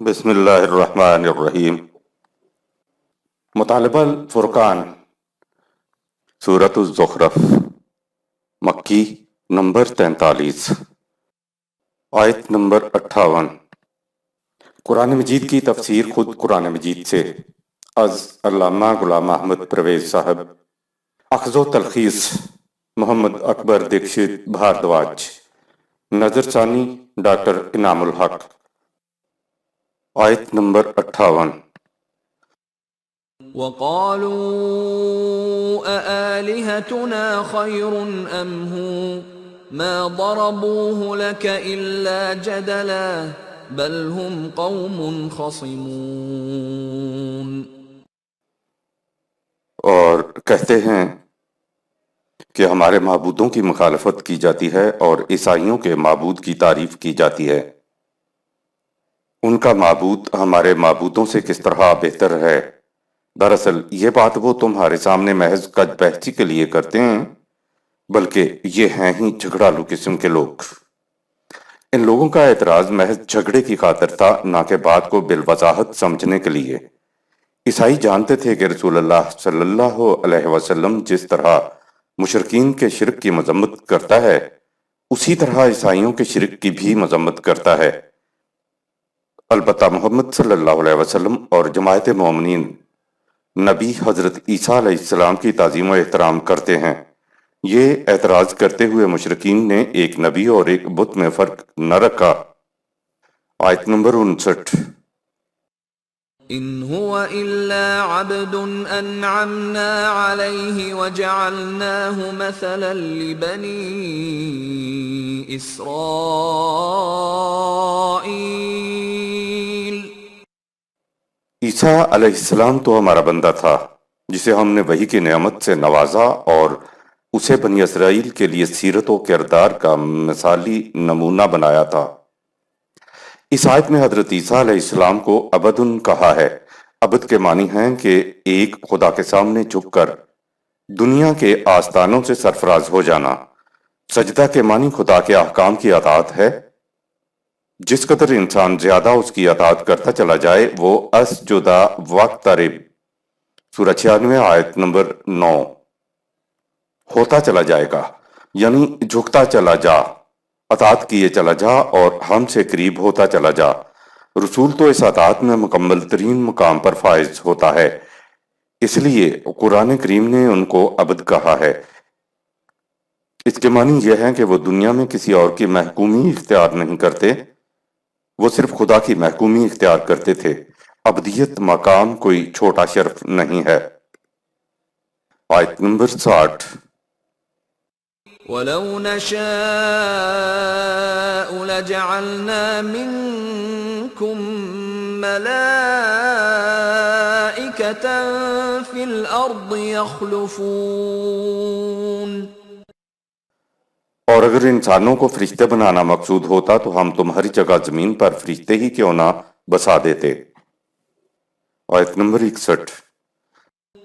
بسم اللہ الرحمن الرحیم۔ مطالبہ الفرقان، سورۃ الزخرف، مکی، نمبر 43، آیت نمبر 58۔ قرآن مجید کی تفسیر خود قرآن مجید سے از علامہ غلام احمد پرویز صاحب، اخذ و تلخیص محمد اکبر دکشت بھاردواج، نظر ثانی ڈاکٹر انعام الحق۔ آیت نمبر 58۔ وَقَالُوا أَآلِهَتُنَا خَيْرٌ أَمْ هُوَ مَا ضَرَبُوهُ لَكَ إِلَّا جَدَلًا بَلْ هُمْ قَوْمٌ خَصِمُونَ۔ اور کہتے ہیں کہ ہمارے معبودوں کی مخالفت کی جاتی ہے اور عیسائیوں کے معبود کی تعریف کی جاتی ہے۔ ان کا معبود ہمارے معبودوں سے کس طرح بہتر ہے؟ دراصل یہ بات وہ تمہارے سامنے محض کج بحثی کے لیے کرتے ہیں، بلکہ یہ ہیں ہی جھگڑالو قسم کے لوگ۔ ان لوگوں کا اعتراض محض جھگڑے کی خاطر تھا، نہ کہ بات کو بالوضاحت سمجھنے کے لیے۔ عیسائی جانتے تھے کہ رسول اللہ صلی اللہ علیہ وسلم جس طرح مشرکین کے شرک کی مذمت کرتا ہے، اسی طرح عیسائیوں کے شرک کی بھی مذمت کرتا ہے۔ البتہ محمد صلی اللہ علیہ وسلم اور جماعت مومنین نبی حضرت عیسیٰ علیہ السلام کی تعظیم و احترام کرتے ہیں۔ یہ اعتراض کرتے ہوئے مشرکین نے ایک نبی اور ایک بت میں فرق نہ رکھا۔ آیت نمبر 59۔ إِنْ هُوَ إِلَّا عَبْدٌ أَنْعَمْنَا عَلَيْهِ وَجَعَلْنَاهُ مَثَلًا لِبَنِي إِسْرَائِيلَ۔ عیسیٰ علیہ السلام تو ہمارا بندہ تھا جسے ہم نے وحی کی نعمت سے نوازا اور اسے بنی اسرائیل کے لیے سیرت و کردار کا مثالی نمونہ بنایا تھا۔ اس آیت میں حضرت عیسیٰ علیہ السلام کو عبدن کہا ہے۔ عبد کے معنی ہیں کہ ایک خدا کے سامنے جھک کر دنیا کے آستانوں سے سرفراز ہو جانا۔ سجدہ کے معنی خدا کے احکام کی اطاعت ہے۔ جس قدر انسان زیادہ اس کی اطاعت کرتا چلا جائے وہ اسجدہ واقترب، سورہ 96 آیت نمبر 9 ہوتا چلا جائے گا، یعنی جھکتا چلا جا، اطاعت کیے چلا جا اور ہم سے قریب ہوتا چلا جا۔ رسول تو اس اطاعت میں مکمل ترین مقام پر فائز ہوتا ہے، اس لیے قرآن کریم نے ان کو عبد کہا ہے۔ اس کے معنی یہ ہے کہ وہ دنیا میں کسی اور کی محکومی اختیار نہیں کرتے، وہ صرف خدا کی محکومی اختیار کرتے تھے۔ عبدیت مقام کوئی چھوٹا شرف نہیں ہے۔ آیت نمبر 60۔ وَلَوْ نَشَاءُ لَجَعَلْنَا مِنْكُمْ مَلَائِكَةً فِي الْأَرْضِ يَخْلُفُونَ۔ اور اگر انسانوں کو فرشتے بنانا مقصود ہوتا تو ہم تمہاری جگہ زمین پر فرشتے ہی کیوں نہ بسا دیتے۔ آیت نمبر 61۔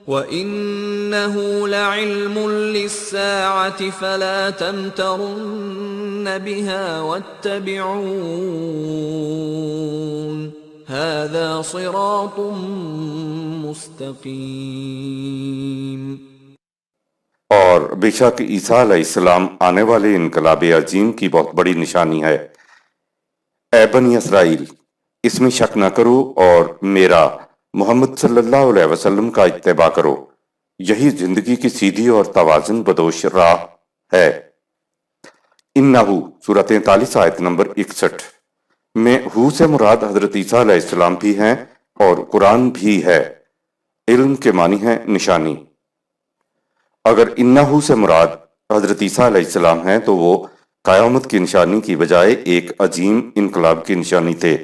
وَإِنَّهُ لَعِلْمٌ لِلسَّاعَةِ فَلَا تَمْتَرُنَّ بِهَا وَاتَّبِعُونِ هَذَا صِرَاطٌ مُسْتَقِيمٌ۔ اور بے شک عیسیٰ علیہ السلام آنے والے انقلاب عظیم کی بہت بڑی نشانی ہے۔ اے بنی اسرائیل، اس میں شک نہ کرو اور میرا محمد صلی اللہ علیہ وسلم کا اتباع کرو، یہی زندگی کی سیدھی اور توازن بدوش راہ ہے۔ انہو، سورہ 43 آیت نمبر 61 میں ہو سے مراد حضرت عیسیٰ علیہ السلام بھی ہیں اور قرآن بھی ہے۔ علم کے معنی ہے نشانی۔ اگر انہو سے مراد حضرت عیسیٰ علیہ السلام ہیں تو وہ قیامت کی نشانی کی بجائے ایک عظیم انقلاب کی نشانی تھے۔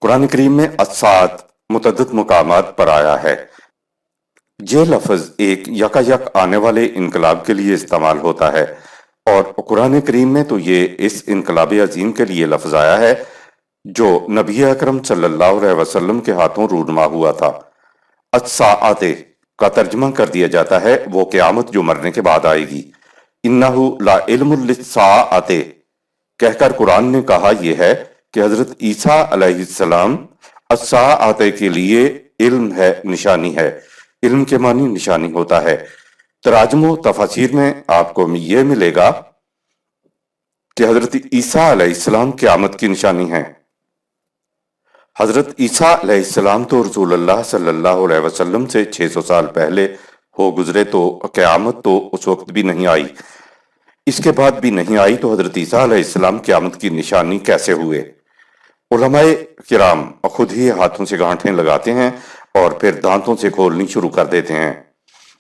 قرآن کریم میں الساعۃ متعدد مقامات پر آیا ہے۔ یہ لفظ ایک یکا یک آنے والے انقلاب کے لیے استعمال ہوتا ہے، اور قرآن کریم میں تو یہ اس انقلاب عظیم کے لیے لفظ آیا ہے جو نبی اکرم صلی اللہ علیہ وسلم کے ہاتھوں رونما ہوا تھا۔ الساعۃ کا ترجمہ کر دیا جاتا ہے وہ قیامت جو مرنے کے بعد آئے گی۔ انہو لا علم للساعۃ کہہ کر قرآن نے کہا یہ ہے کہ حضرت عیسیٰ علیہ السلام الساعۃ کے لیے علم ہے، نشانی ہے۔ علم کے معنی نشانی ہوتا ہے۔ تراجم و تفاسیر میں آپ کو یہ ملے گا کہ حضرت عیسیٰ علیہ السلام قیامت کی نشانی ہیں۔ حضرت عیسیٰ علیہ السلام تو رسول اللہ صلی اللہ علیہ وسلم سے 600 سال پہلے ہو گزرے، تو قیامت تو اس وقت بھی نہیں آئی، اس کے بعد بھی نہیں آئی، تو حضرت عیسیٰ علیہ السلام قیامت کی نشانی کیسے ہوئے؟ علماء کرام خود ہی ہاتھوں سے گانٹھیں لگاتے ہیں اور پھر دانتوں سے کھولنی شروع کر دیتے ہیں۔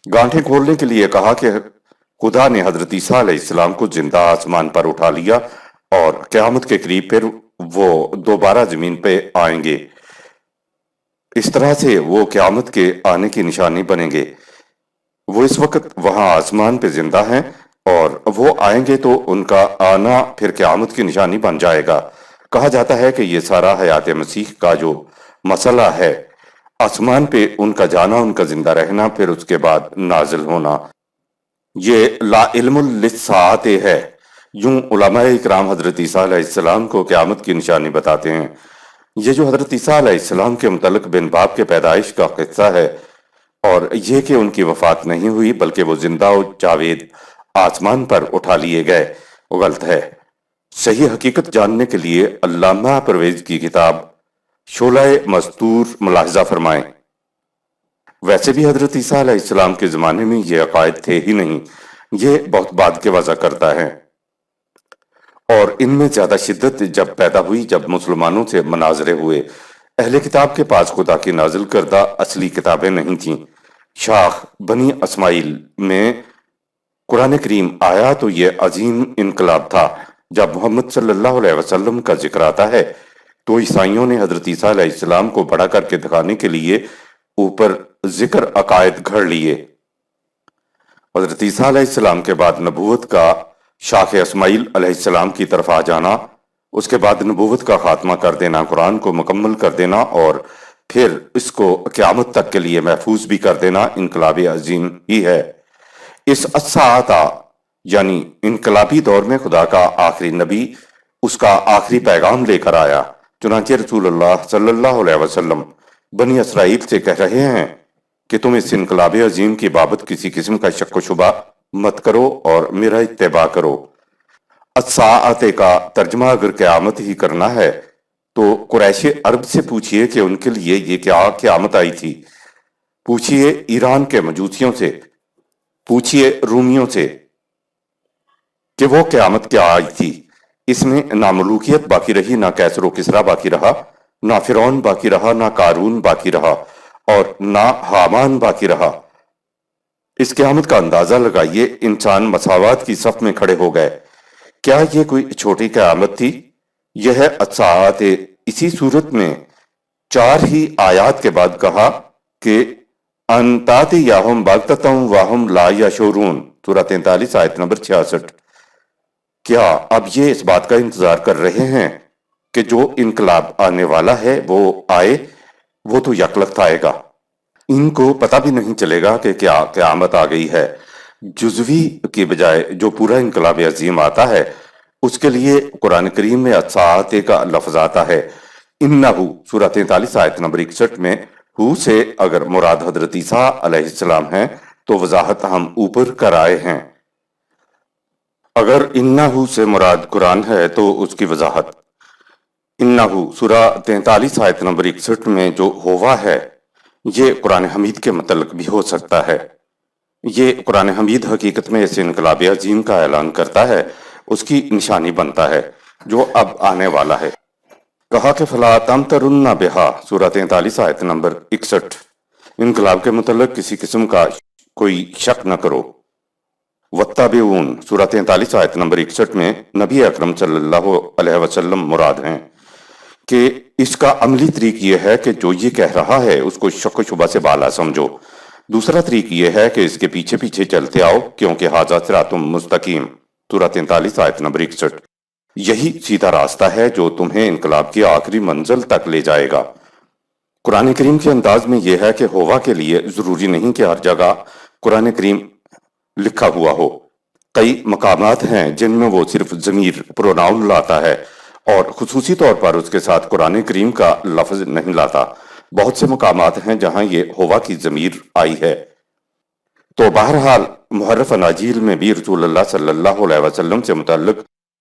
گانٹھیں کھولنے کے لیے کہا کہ خدا نے حضرت عیسیٰ علیہ السلام کو زندہ آسمان پر اٹھا لیا اور قیامت کے قریب پھر وہ دوبارہ زمین پہ آئیں گے، اس طرح سے وہ قیامت کے آنے کی نشانی بنیں گے۔ وہ اس وقت وہاں آسمان پہ زندہ ہیں اور وہ آئیں گے تو ان کا آنا پھر قیامت کی نشانی بن جائے گا۔ کہا جاتا ہے کہ یہ سارا حیات مسیح کا جو مسئلہ ہے، آسمان پہ ان کا جانا، ان کا زندہ رہنا، پھر اس کے بعد نازل ہونا، یہ لا علم للساعۃ ہے۔ یوں علماء اکرام حضرت عیسیٰ علیہ السلام کو قیامت کی نشانی بتاتے ہیں۔ یہ جو حضرت عیسیٰ علیہ السلام کے متعلق بن باب کے پیدائش کا قصہ ہے، اور یہ کہ ان کی وفات نہیں ہوئی بلکہ وہ زندہ و جاوید آسمان پر اٹھا لیے گئے، وہ غلط ہے۔ صحیح حقیقت جاننے کے لیے علامہ پرویز کی کتاب شعلہ مستور ملاحظہ فرمائیں۔ ویسے بھی حضرت عیسیٰ علیہ السلام کے زمانے میں یہ عقائد تھے ہی نہیں، یہ بہت بعد کے وضع کرتا ہے، اور ان میں زیادہ شدت جب پیدا ہوئی جب مسلمانوں سے مناظرے ہوئے۔ اہل کتاب کے پاس خدا کی نازل کردہ اصلی کتابیں نہیں تھیں۔ شاخ بنی اسماعیل میں قرآن کریم آیا تو یہ عظیم انقلاب تھا۔ جب محمد صلی اللہ علیہ وسلم کا ذکر آتا ہے تو عیسائیوں نے حضرت عیسیٰ علیہ السلام کو بڑا کر کے دکھانے کے لیے اوپر ذکر عقائد گھڑ لیے۔ حضرت عیسیٰ علیہ السلام کے بعد نبوت کا شاخ اسماعیل علیہ السلام کی طرف آ جانا، اس کے بعد نبوت کا خاتمہ کر دینا، قرآن کو مکمل کر دینا اور پھر اس کو قیامت تک کے لیے محفوظ بھی کر دینا انقلاب عظیم ہی ہے۔ اس الساعۃ یعنی انقلابی دور میں خدا کا آخری نبی اس کا آخری پیغام لے کر آیا۔ چنانچہ رسول اللہ صلی اللہ علیہ وسلم بنی اسرائیل سے کہہ رہے ہیں کہ تم اس انقلاب عظیم کی بابت کسی قسم کا شک و شبہ مت کرو اور میرا اتباع کرو۔ الساعۃ کا ترجمہ اگر قیامت ہی کرنا ہے تو قریش عرب سے پوچھئے کہ ان کے لیے یہ کیا قیامت آئی تھی۔ پوچھئے ایران کے مجوسیوں سے، پوچھئے رومیوں سے کہ وہ قیامت کیا آئی تھی۔ اس میں نہ ملوکیت باقی رہی، نہ کیسر و کسریٰ باقی رہا، نہ فرعون باقی رہا، نہ قارون باقی رہا اور نہ حامان باقی رہا۔ اس قیامت کا اندازہ لگائیے، انسان مساوات کی صف میں کھڑے ہو گئے۔ کیا یہ کوئی چھوٹی قیامت تھی؟ یہ ہے الساعۃ۔ اسی صورت میں 4 ہی آیات کے بعد کہا کہ ان تاتیہم بغتۃ وہم لا یشعرون، سورہ 43 آیت نمبر 66۔ کیا اب یہ اس بات کا انتظار کر رہے ہیں کہ جو انقلاب آنے والا ہے وہ آئے؟ وہ تو یکلخت آئے گا، ان کو پتہ بھی نہیں چلے گا کہ کیا قیامت آ گئی ہے۔ جزوی کی بجائے جو پورا انقلاب عظیم آتا ہے اس کے لیے قرآن کریم میں الساعۃ کا لفظ آتا ہے۔ انہو سورہ 43 آیت نمبر 61 میں ہو سے اگر مراد حضرت عیسیٰ علیہ السلام ہیں تو وضاحت ہم اوپر کر آئے ہیں۔ اگر انہو سے مراد قرآن ہے تو اس کی وضاحت انہو سورہ 43 آیت نمبر 61 میں جو ہوا ہے یہ قرآن حمید کے متعلق بھی ہو سکتا ہے۔ یہ قرآن حمید حقیقت میں اس انقلاب عظیم کا اعلان کرتا ہے، اس کی نشانی بنتا ہے جو اب آنے والا ہے۔ کہا کہ فلا تمترن بہا سورہ 43 آیت نمبر 61، انقلاب کے متعلق کسی قسم کا کوئی شک نہ کرو۔ واتبعون سورہ 43 آیت نمبر 61 میں نبی اکرم صلی اللہ علیہ وسلم مراد ہیں کہ اس کا عملی طریق یہ ہے کہ جو یہ کہہ رہا ہے اس کو شک و شبہ سے بالا سمجھو۔ دوسرا طریق یہ ہے کہ اس کے پیچھے پیچھے چلتے آؤ کیونکہ ھذا صراط مستقیم سورہ 43 آیت نمبر 61، یہی سیدھا راستہ ہے جو تمہیں انقلاب کی آخری منزل تک لے جائے گا۔ قرآن کریم کے انداز میں یہ ہے کہ ہوا کے لیے ضروری نہیں کہ ہر جگہ قرآن کریم لکھا ہوا ہو۔ کئی مقامات ہیں جن میں وہ صرف ضمیر پروناؤن لاتا ہے اور خصوصی طور پر اس کے ساتھ قرآن کریم کا لفظ نہیں لاتا۔ بہت سے مقامات ہیں جہاں یہ ہوا کی ضمیر آئی ہے۔ تو بہرحال محرف اناجیل میں بھی رسول اللہ صلی اللہ علیہ وسلم سے متعلق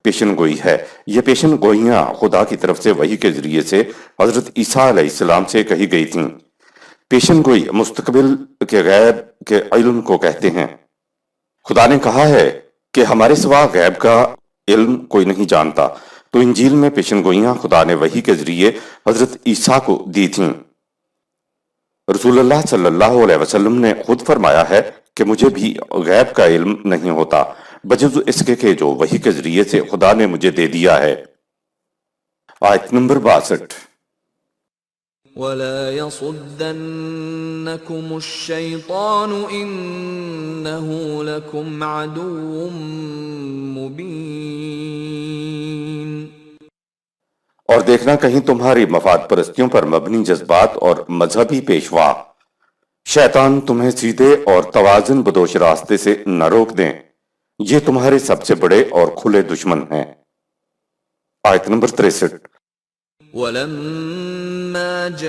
پیشن گوئی ہے۔ یہ پیشن گوئیاں خدا کی طرف سے وحی کے ذریعے سے حضرت عیسیٰ علیہ السلام سے کہی گئی تھیں۔ پیشن گوئی مستقبل کے غیب کے علم کو کہتے ہیں۔ خدا نے کہا ہے کہ ہمارے سوا غیب کا علم کوئی نہیں جانتا، تو انجیل میں پیشن گوئیاں خدا نے وحی کے ذریعے حضرت عیسیٰ کو دی تھیں۔ رسول اللہ صلی اللہ علیہ وسلم نے خود فرمایا ہے کہ مجھے بھی غیب کا علم نہیں ہوتا بجز اس کے کہ جو وحی کے ذریعے سے خدا نے مجھے دے دیا ہے۔ آیت نمبر 62۔ وَلَا يَصُدَّنَّكُمُ الشَّيْطَانُ إِنَّهُ لَكُمْ عَدُوٌّ مُبِينٌ۔ اور دیکھنا کہیں تمہاری مفاد پرستیوں پر مبنی جذبات اور مذہبی پیشوا شیطان تمہیں سیدھے اور توازن بدوش راستے سے نہ روک دیں، یہ تمہارے سب سے بڑے اور کھلے دشمن ہیں۔ آیت نمبر 63۔ وَلَمَّا جَاءَ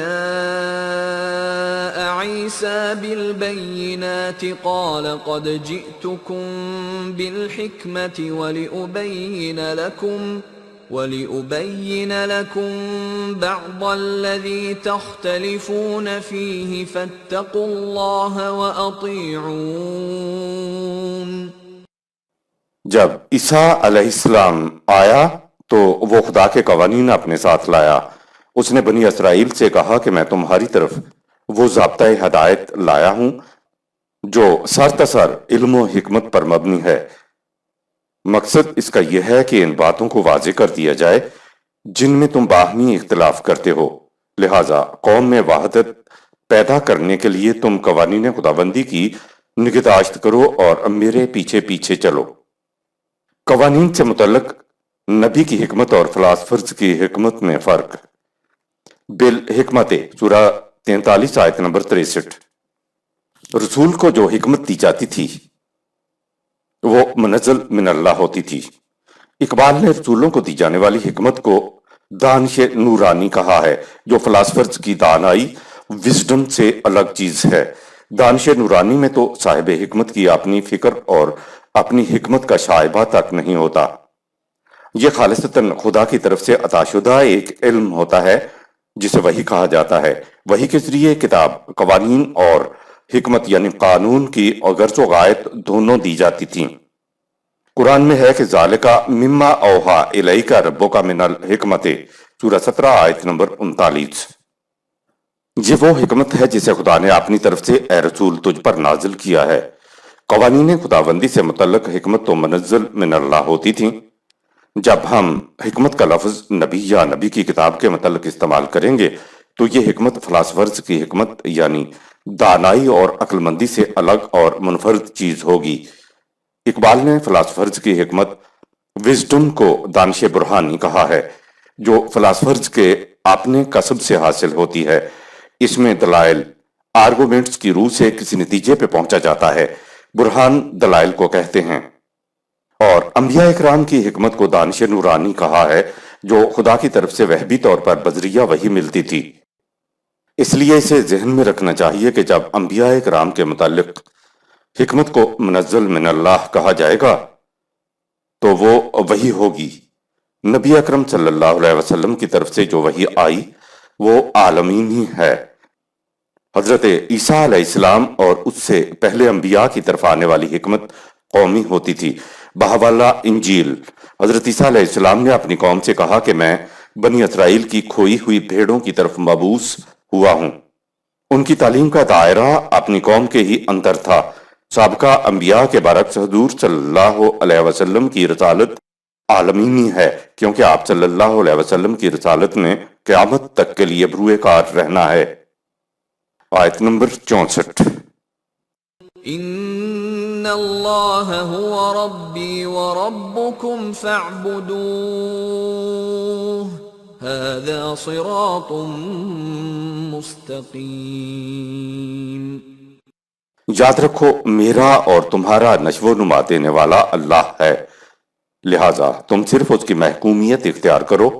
عِيسَى بِالْبَيِّنَاتِ قَالَ قَدْ جِئْتُكُمْ بِالْحِكْمَةِ وَلِأُبَيِّنَ لَكُمْ بَعْضَ الَّذِي تَخْتَلِفُونَ فِيهِ فَاتَّقُوا اللَّهَ وَأَطِيعُونِ۔ جب عیسیٰ علیہ السلام آیا تو وہ خدا کے قوانین اپنے ساتھ لایا۔ اس نے بنی اسرائیل سے کہا کہ میں تمہاری طرف وہ ضابطۂ ہدایت لایا ہوں جو سر تسر علم و حکمت پر مبنی ہے۔ مقصد اس کا یہ ہے کہ ان باتوں کو واضح کر دیا جائے جن میں تم باہمی اختلاف کرتے ہو، لہٰذا قوم میں وحدت پیدا کرنے کے لیے تم قوانین خداوندی کی نگہداشت کرو اور میرے پیچھے پیچھے چلو۔ قوانین سے متعلق نبی کی حکمت اور فلاسفرز کی حکمت میں فرق۔ بالحکمت سورہ 43 آیت نمبر 63۔ رسول کو جو حکمت دی جاتی تھی وہ منزل من اللہ ہوتی تھی۔ اقبال نے رسولوں کو دی جانے والی حکمت کو دانش نورانی کہا ہے، جو فلاسفرز کی دانائی وزڈم سے الگ چیز ہے۔ دانش نورانی میں تو صاحب حکمت کی اپنی فکر اور اپنی حکمت کا شائبہ تک نہیں ہوتا۔ یہ خالصتاً خدا کی طرف سے عطا شدہ ایک علم ہوتا ہے جسے وحی کہا جاتا ہے۔ وحی کے ذریعے کتاب، قوانین اور حکمت یعنی قانون کی غرض و غایت دونوں دی جاتی تھیں۔ قرآن میں ہے کہ ذالکا مما اوحا الیکا ربک من الحکمت سورہ 17 آیت نمبر 39۔ یہ وہ حکمت ہے جسے خدا نے اپنی طرف سے اے رسول تجھ پر نازل کیا ہے۔ قوانین خداوندی سے متعلق حکمت تو منزل من اللہ ہوتی تھیں۔ جب ہم حکمت کا لفظ نبی یا نبی کی کتاب کے متعلق استعمال کریں گے تو یہ حکمت فلاسفرز کی حکمت یعنی دانائی اور عقل مندی سے الگ اور منفرد چیز ہوگی۔ اقبال نے فلاسفرز کی حکمت وزڈم کو دانش برہانی کہا ہے، جو فلاسفرز کے اپنے کسب سے حاصل ہوتی ہے۔ اس میں دلائل آرگومنٹس کی روح سے کسی نتیجے پہ پہنچا جاتا ہے، برہان دلائل کو کہتے ہیں۔ اور انبیاء اکرام کی حکمت کو دانش نورانی کہا ہے، جو خدا کی طرف سے وحبی طور پر بذریعہ وحی ملتی تھی۔ اس لیے اسے ذہن میں رکھنا چاہیے کہ جب انبیاء اکرام کے متعلق حکمت کو منزل من اللہ کہا جائے گا تو وہ وحی ہوگی۔ نبی اکرم صلی اللہ علیہ وسلم کی طرف سے جو وحی آئی وہ عالمینی ہے۔ حضرت عیسیٰ علیہ السلام اور اس سے پہلے انبیاء کی طرف آنے والی حکمت قومی ہوتی تھی۔ بحوالہ انجیل حضرت عیسیٰ علیہ السلام نے اپنی قوم سے کہا کہ میں بنی اسرائیل کی کھوئی ہوئی بھیڑوں کی طرف مبعوث ہوا ہوں۔ ان کی تعلیم کا دائرہ اپنی قوم کے ہی اندر تھا۔ سابقہ انبیاء کے برعکس حضور صلی اللہ علیہ وسلم کی رسالت عالمینی ہے، کیونکہ آپ صلی اللہ علیہ وسلم کی رسالت میں قیامت تک کے لیے بروئے کار رہنا ہے۔ آیت نمبر 64۔ ان اللہ هو ربی وربکم فاعبدوہ ھذا صراط مستقیم۔ یاد رکھو میرا اور تمہارا نشو و نما دینے والا اللہ ہے، لہٰذا تم صرف اس کی محکومیت اختیار کرو،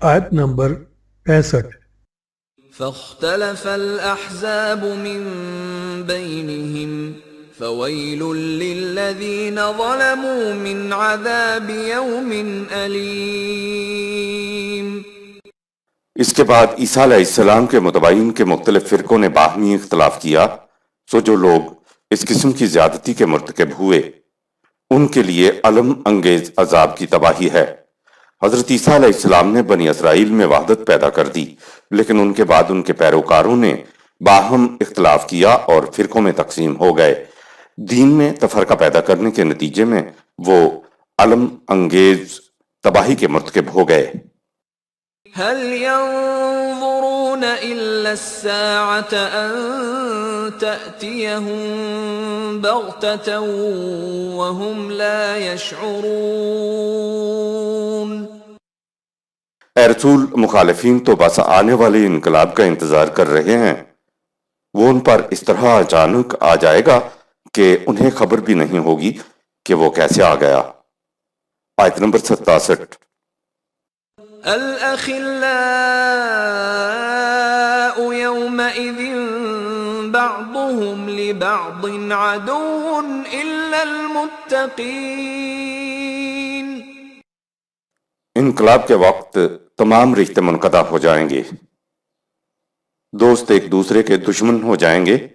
آیت نمبر 65۔ فاختلف الأحزاب من بينهم فويل للذين ظلموا من عذاب يوم أليم۔ اس کے بعد عیسیٰ علیہ السلام کے متبعین کے مختلف فرقوں نے باہمی اختلاف کیا، سو جو لوگ اس قسم کی زیادتی کے مرتکب ہوئے ان کے لیے الم انگیز عذاب کی تباہی ہے۔ حضرت عیسیٰ علیہ السلام نے بنی اسرائیل میں وحدت پیدا کر دی، لیکن ان کے بعد ان کے پیروکاروں نے باہم اختلاف کیا اور فرقوں میں تقسیم ہو گئے۔ دین میں تفرقہ پیدا کرنے کے نتیجے میں وہ الم انگیز تباہی کے مرتکب ہو گئے۔ هل ينظرون إلا الساعة أن تأتيهم بغتة وهم لا يشعرون۔ اے رسول، مخالفین تو بس آنے والے انقلاب کا انتظار کر رہے ہیں، وہ ان پر اس طرح اچانک آ جائے گا کہ انہیں خبر بھی نہیں ہوگی کہ وہ کیسے آ گیا۔ آیت نمبر 67۔ الأخلاء يومئذ بعضهم لبعض عدو إلا المتقين۔ انقلاب کے وقت تمام رشتے منقطع ہو جائیں گے، دوست ایک دوسرے کے دشمن ہو جائیں گے،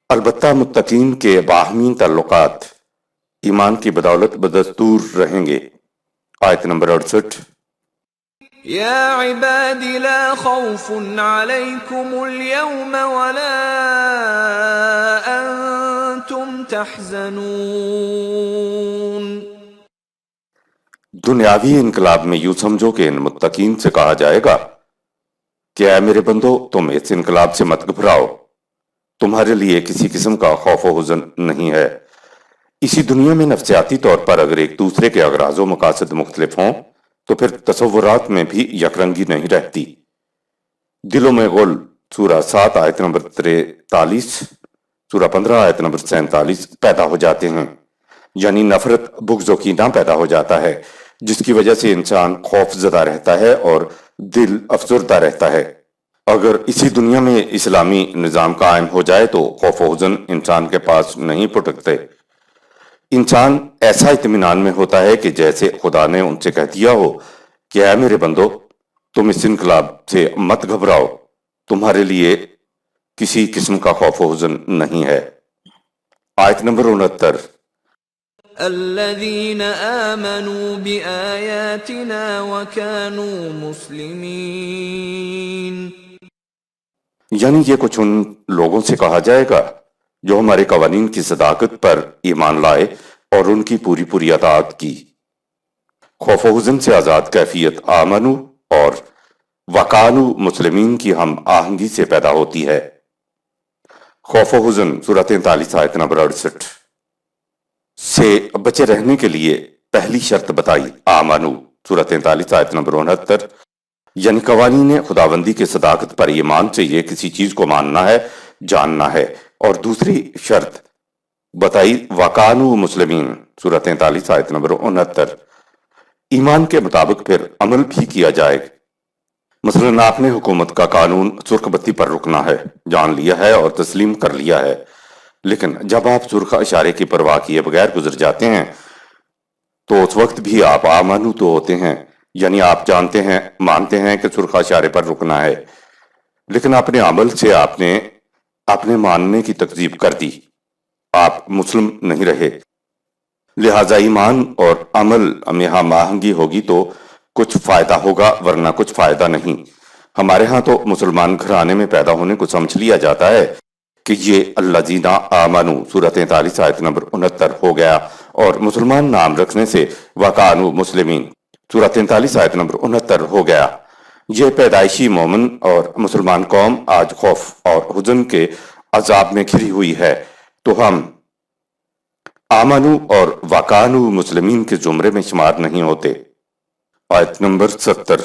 البتہ متقین کے باہمی تعلقات ایمان کی بدولت بدستور رہیں گے۔ آیت نمبر 68۔ يا عباد لا خوف عليكم اليوم ولا أنتم تحزنون۔ دنیاوی انقلاب میں یوں سمجھو کہ ان متقین سے کہا جائے گا کہ اے میرے بندو، تم اس انقلاب سے مت گھبراؤ، تمہارے لیے کسی قسم کا خوف و حزن نہیں ہے۔ اسی دنیا میں نفسیاتی طور پر اگر ایک دوسرے کے اغراض و مقاصد مختلف ہوں تو پھر تصورات میں بھی یکرنگی نہیں رہتی۔ دلوں میں غل، سورہ 7 آیت نمبر 43، سورہ 15 آیت نمبر 47 پیدا ہو جاتے ہیں، یعنی نفرت، بغض و کینہ پیدا ہو جاتا ہے، جس کی وجہ سے انسان خوف زدہ رہتا ہے اور دل افسردہ رہتا ہے۔ اگر اسی دنیا میں اسلامی نظام قائم ہو جائے تو خوف و حزن انسان کے پاس نہیں پٹکتے۔ انسان ایسا اطمینان میں ہوتا ہے کہ جیسے خدا نے ان سے کہہ دیا ہو کہ اے میرے بندو، تم اس انقلاب سے مت گھبراؤ، تمہارے لیے کسی قسم کا خوف و حزن نہیں ہے۔ آیت نمبر 69۔ الذين آمنوا بآياتنا وكانوا مسلمين۔ یعنی یہ کچھ ان لوگوں سے کہا جائے گا جو ہمارے قوانین کی صداقت پر ایمان لائے اور ان کی پوری پوری اطاعت کی۔ خوف و حزن سے آزاد کیفیت آمنو اور وکانو مسلمین کی ہم آہنگی سے پیدا ہوتی ہے۔ خوف و حزن سورہ 43 آیت نمبر 68 سے بچے رہنے کے لیے پہلی شرط بتائی، آمنو سورہ 43 آیت نمبر 69، یعنی قوانین خداوندی کے صداقت پر ایمان چاہیے، کسی چیز کو ماننا ہے، جاننا ہے۔ اور دوسری شرط بتائی وکانو مسلمین سورہ 43 آیت نمبر 69، ایمان کے مطابق پھر عمل بھی کیا جائے۔ مثلا آپ نے حکومت کا قانون سرخ بتی پر رکنا ہے، جان لیا ہے اور تسلیم کر لیا ہے، لیکن جب آپ سرخ اشارے کی پرواہ کیے بغیر گزر جاتے ہیں تو اس وقت بھی آپ آمنو تو ہوتے ہیں، یعنی آپ جانتے ہیں، مانتے ہیں کہ سرخ اشارے پر رکنا ہے، لیکن اپنے عمل سے آپ نے اپنے ماننے کی تکذیب کر دی، آپ مسلم نہیں رہے۔ لہٰذا ایمان اور عمل میں ہم آہنگی ہوگی تو کچھ فائدہ ہوگا، ورنہ کچھ فائدہ نہیں۔ ہمارے ہاں تو مسلمان گھرانے میں پیدا ہونے کو سمجھ لیا جاتا ہے کہ یہ الذین آمنو سورہ 43 آیت نمبر 69 ہو گیا، اور مسلمان نام رکھنے سے وکانو مسلمین سورہ 43 آیت نمبر 69 ہو گیا۔ یہ پیدائشی مومن اور مسلمان قوم آج خوف اور حزن کے عذاب میں گھری ہوئی ہے، تو ہم آمنو اور وکانو مسلمین کے زمرے میں شمار نہیں ہوتے۔ آیت نمبر 70۔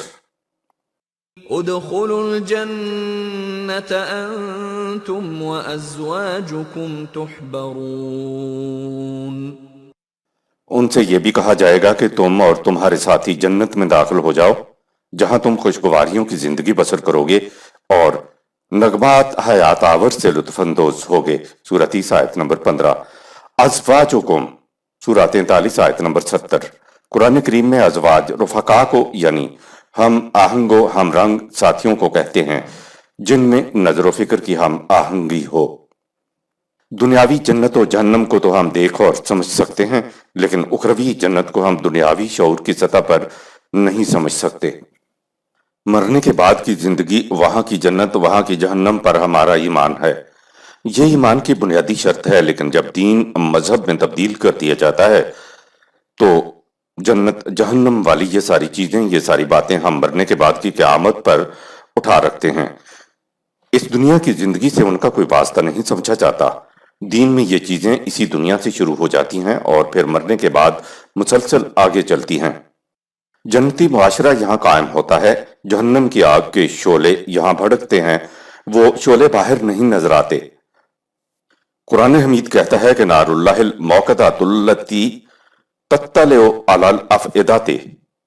ادخلوا الجنة أنتم وأزواجكم تحبرون۔ ان سے یہ بھی کہا جائے گا کہ تم اور تمہارے ساتھی جنت میں داخل ہو جاؤ جہاں تم خوشگواریوں کی زندگی بسر کرو گے اور نغمات حیات آور سے لطف اندوز ہوگے۔ سورہ 30 آیت نمبر 15۔ ازواجکم، سورہ 43 آیت نمبر 70۔ قرآن کریم میں ازواج رفقا کو یعنی ہم آہنگ و ہم رنگ ساتھیوں کو کہتے ہیں جن میں نظر و فکر کی ہم آہنگی ہو۔ دنیاوی جنت و جہنم کو تو ہم دیکھ اور سمجھ سکتے ہیں، لیکن اخروی جنت کو ہم دنیاوی شعور کی سطح پر نہیں سمجھ سکتے۔ مرنے کے بعد کی زندگی، وہاں کی جنت، وہاں کی جہنم پر ہمارا ایمان ہے۔ یہ ایمان کی بنیادی شرط ہے، لیکن جب دین مذہب میں تبدیل کر دیا جاتا ہے تو جنت جہنم والی یہ ساری چیزیں، یہ ساری باتیں ہم مرنے کے بعد کی قیامت پر اٹھا رکھتے ہیں۔ اس دنیا کی زندگی سے ان کا کوئی واسطہ نہیں سمجھا جاتا۔ دین میں یہ چیزیں اسی دنیا سے شروع ہو جاتی ہیں اور پھر مرنے کے بعد مسلسل آگے چلتی ہیں۔ جنتی معاشرہ یہاں قائم ہوتا ہے، جہنم کی آگ کے شعلے یہاں بھڑکتے ہیں، وہ شعلے باہر نہیں نظر آتے۔ قرآن حمید کہتا ہے کہ نار اللہ الموقدۃ التی تطلع علی الافئدۃ،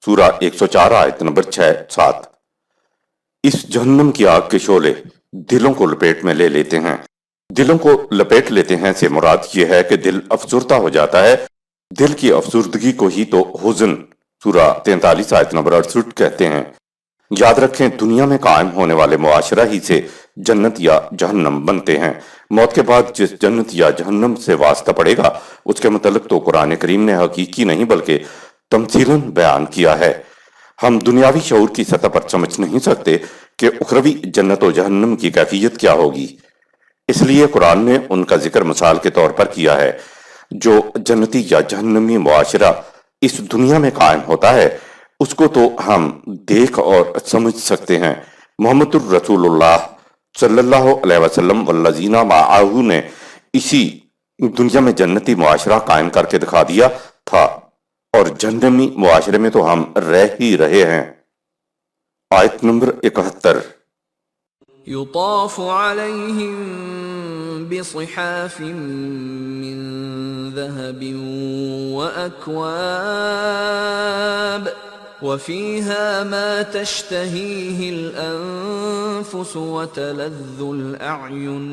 سورہ 104 آیت نمبر 6-7۔ اس جہنم کی آگ کے شعلے دلوں کو لپیٹ میں لے لیتے ہیں۔ دلوں کو لپیٹ لیتے ہیں سے مراد یہ ہے کہ دل افسردہ ہو جاتا ہے۔ دل کی افسردگی کو ہی تو حزن، سورہ 43 آیت نمبر 68 کہتے ہیں۔ یاد رکھیں، دنیا میں قائم ہونے والے معاشرہ ہی سے جنت یا جہنم بنتے ہیں۔ موت کے بعد جس جنت یا جہنم سے واسطہ پڑے گا اس کے متعلق تو قرآن کریم نے حقیقی نہیں بلکہ تمثیلاً بیان کیا ہے۔ ہم دنیاوی شعور کی سطح پر سمجھ نہیں سکتے کہ اخروی جنت و جہنم کی کیفیت کیا ہوگی، اس لیے قرآن نے ان کا ذکر مثال کے طور پر کیا ہے۔ جو جنتی یا جہنمی معاشرہ اس دنیا میں قائم ہوتا ہے اس کو تو ہم دیکھ اور سمجھ سکتے ہیں۔ محمد الرسول اللہ صلی اللہ علیہ وسلم والذین معہ نے اسی دنیا میں جنتی معاشرہ قائم کر کے دکھا دیا تھا، اور جہنمی معاشرے میں تو ہم رہ ہی رہے ہیں۔ آیت نمبر 71۔ يطاف عليهم بصحاف من ذهب وأكواب وفيها ما تشتهيه الأنفس وتلذ الأعين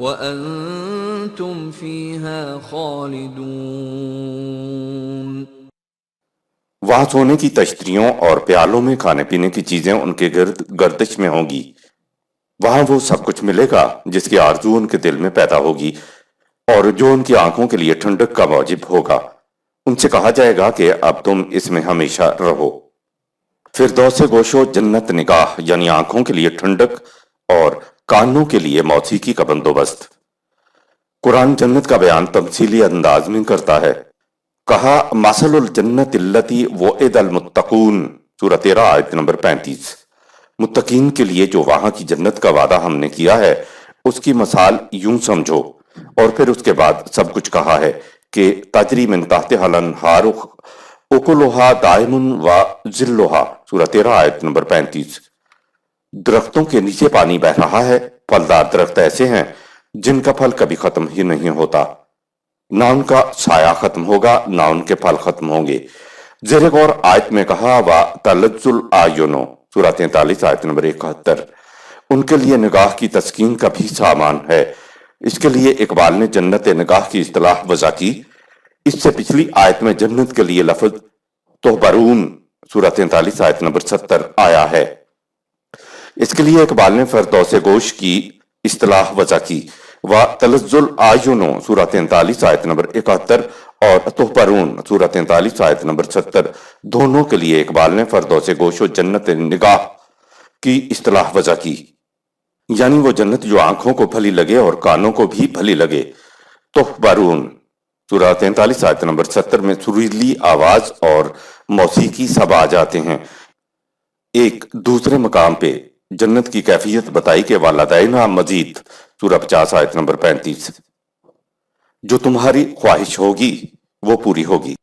وأنتم فيها خالدون۔ وہاں سونے کی تشتریوں اور پیالوں میں کھانے پینے کی چیزیں ان کے گرد گردش میں ہوں گی۔ وہاں وہ سب کچھ ملے گا جس کی آرزو ان کے دل میں پیدا ہوگی اور جو ان کی آنکھوں کے لیے ٹھنڈک کا موجب ہوگا۔ ان سے کہا جائے گا کہ اب تم اس میں ہمیشہ رہو۔ فردوس گوشو جنت نگاہ یعنی آنکھوں کے لیے ٹھنڈک اور کانوں کے لیے موسیقی کا بندوبست۔ قرآن جنت کا بیان تمثیلی انداز میں کرتا ہے۔ کہا مثل الجنت التی وعد المتقون، سورہ 13 آیت نمبر 35۔ متقین کے لیے جو وہاں کی جنت کا وعدہ ہم نے کیا ہے اس کی مثال یوں سمجھو، اور پھر اس کے بعد سب کچھ کہا ہے کہ تجری من تحتہا الانہار اکلہا دائم و ظلہا، سورہ 13 آیت نمبر 35۔ درختوں کے نیچے پانی بہ رہا ہے، پھلدار درخت ایسے ہیں جن کا پھل کبھی ختم ہی نہیں ہوتا، نہ ان کا سایہ ختم ہوگا نہ ان کے پھل ختم ہوں گے۔ زیر غور آیت میں کہا وَتَلَذُّ الْأَعْيُنُ، سورہ 43 آیت نمبر 71۔ ان کے لیے نگاہ کی تسکین کا بھی سامان ہے۔ اس کے لیے اقبال نے جنت نگاہ کی اصطلاح وضع کی۔ اس سے پچھلی آیت میں جنت کے لیے لفظ تحبرون، سورہ 43 آیت نمبر 70 آیا ہے۔ اس کے لیے اقبال نے فردوس گوش کی اصطلاح وضع کی۔ وَتَلَذُّ الْأَعْيُنُ، سورہ 43 آیت نمبر 71 اور تحبرون، سورہ 43 آیت نمبر 70، دونوں کے لیے اقبال نے فردوس گوش و جنت نگاہ کی اصطلاح وضع کی، یعنی وہ جنت جو آنکھوں کو بھلی لگے اور کانوں کو بھی بھلی لگے۔ تحبرون، سورہ 43 آیت نمبر 70 میں سریلی آواز اور موسیقی سب آ جاتے ہیں۔ ایک دوسرے مقام پہ جنت کی کیفیت بتائی کہ والدینا مزید، سورہ 50 آیت نمبر 35۔ جو تمہاری خواہش ہوگی وہ پوری ہوگی،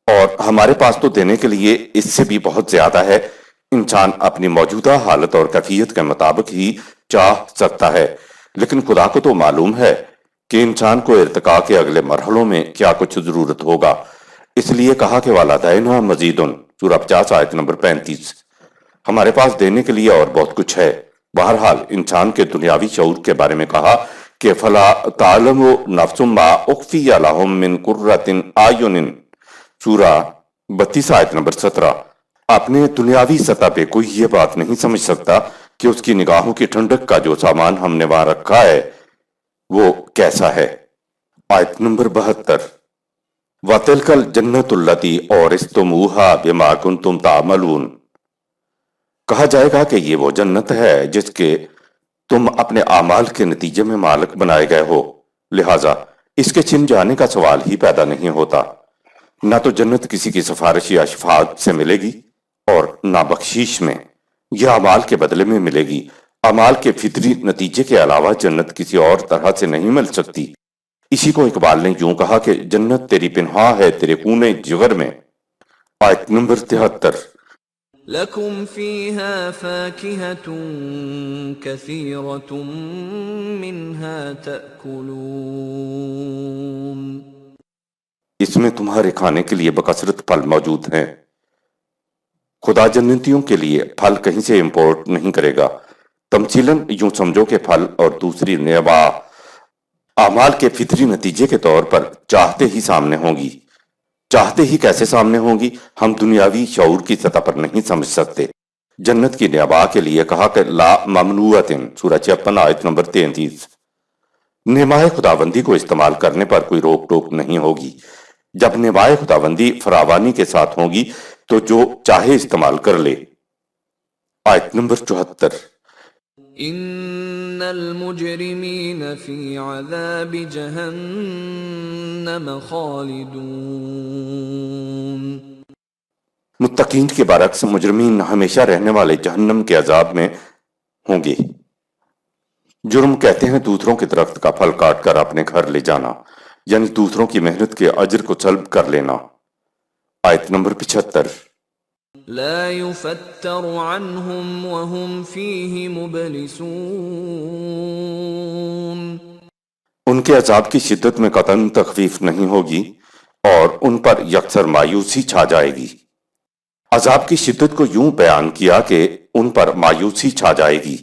اور ہمارے پاس تو دینے کے لیے اس سے بھی بہت زیادہ ہے۔ انسان اپنی موجودہ حالت اور کیفیت کے مطابق ہی چاہ سکتا ہے، لیکن خدا کو تو معلوم ہے کہ انسان کو ارتقاء کے اگلے مرحلوں میں کیا کچھ ضرورت ہوگا، اس لیے کہا کہ والدینا مزیدن، سورہ 50 آیت نمبر 35، ہمارے پاس دینے کے لیے اور بہت کچھ ہے۔ بہرحال انسان کے دنیاوی شعور کے بارے میں کہا کہ فلا تعلم نفس ما اخفی لهم من قرۃ اعین، سورہ 32 آیت نمبر 17۔ اپنے دنیاوی سطح پہ کوئی یہ بات نہیں سمجھ سکتا کہ اس کی نگاہوں کی ٹھنڈک کا جو سامان ہم نے وہاں رکھا ہے وہ کیسا ہے۔ آیت نمبر 72، وَتِلْكَ الْجَنَّةُ الَّتِي أُورِثْتُمُوهَا بِمَا كُنْتُمْ تَعْمَلُونَ، کہا جائے گا کہ یہ وہ جنت ہے جس کے تم اپنے اعمال کے نتیجے میں مالک بنائے گئے ہو، لہٰذا اس کے چھن جانے کا سوال ہی پیدا نہیں ہوتا۔ نہ تو جنت کسی کی سفارش یا شفاعت سے ملے گی اور نہ بخشش میں، یہ اعمال کے بدلے میں ملے گی۔ اعمال کے فطری نتیجے کے علاوہ جنت کسی اور طرح سے نہیں مل سکتی۔ اسی کو اقبال نے یوں کہا کہ جنت تیری پنہاں ہے تیرے کونے جگر میں۔ آیت نمبر 73، لَكُمْ فِيهَا فَاكِهَةٌ كَثِيرَةٌ مِّنْهَا تَأْكُلُونَ، اس میں تمہارے کھانے کے لیے بکثرت پھل موجود ہیں۔ خدا جنتیوں کے لیے پھل کہیں سے امپورٹ نہیں کرے گا۔ تمثیلاً یوں سمجھو کہ پھل اور دوسری نعمہ اعمال کے فطری نتیجے کے طور پر چاہتے ہی سامنے ہوں گی۔ چاہتے ہی کیسے سامنے ہوں گی ہم دنیاوی شعور کی سطح پر نہیں سمجھ سکتے۔ جنت کی نعمہ کے لیے کہا کہ لا ممنوعۃ، سورہ 56 آیت نمبر 33، نعمہ خداوندی کو استعمال کرنے پر کوئی روک ٹوک نہیں ہوگی۔ جب نعمہ خداوندی فراوانی کے ساتھ ہوگی تو جو چاہے استعمال کر لے۔ آیت نمبر 74، ان المجرمین فی عذاب جہنم خالدون، متقین کے برعکس مجرمین ہمیشہ رہنے والے جہنم کے عذاب میں ہوں گے۔ جرم کہتے ہیں دوسروں کے درخت کا پھل کاٹ کر اپنے گھر لے جانا، یعنی دوسروں کی محنت کے اجر کو سلب کر لینا۔ آیت نمبر 75، لا يفتر عنهم وهم فيه مبلسون، ان کے عذاب کی شدت میں قطعاً تخفیف نہیں ہوگی اور ان پر یکسر مایوسی چھا جائے گی۔ عذاب کی شدت کو یوں بیان کیا کہ ان پر مایوسی چھا جائے گی،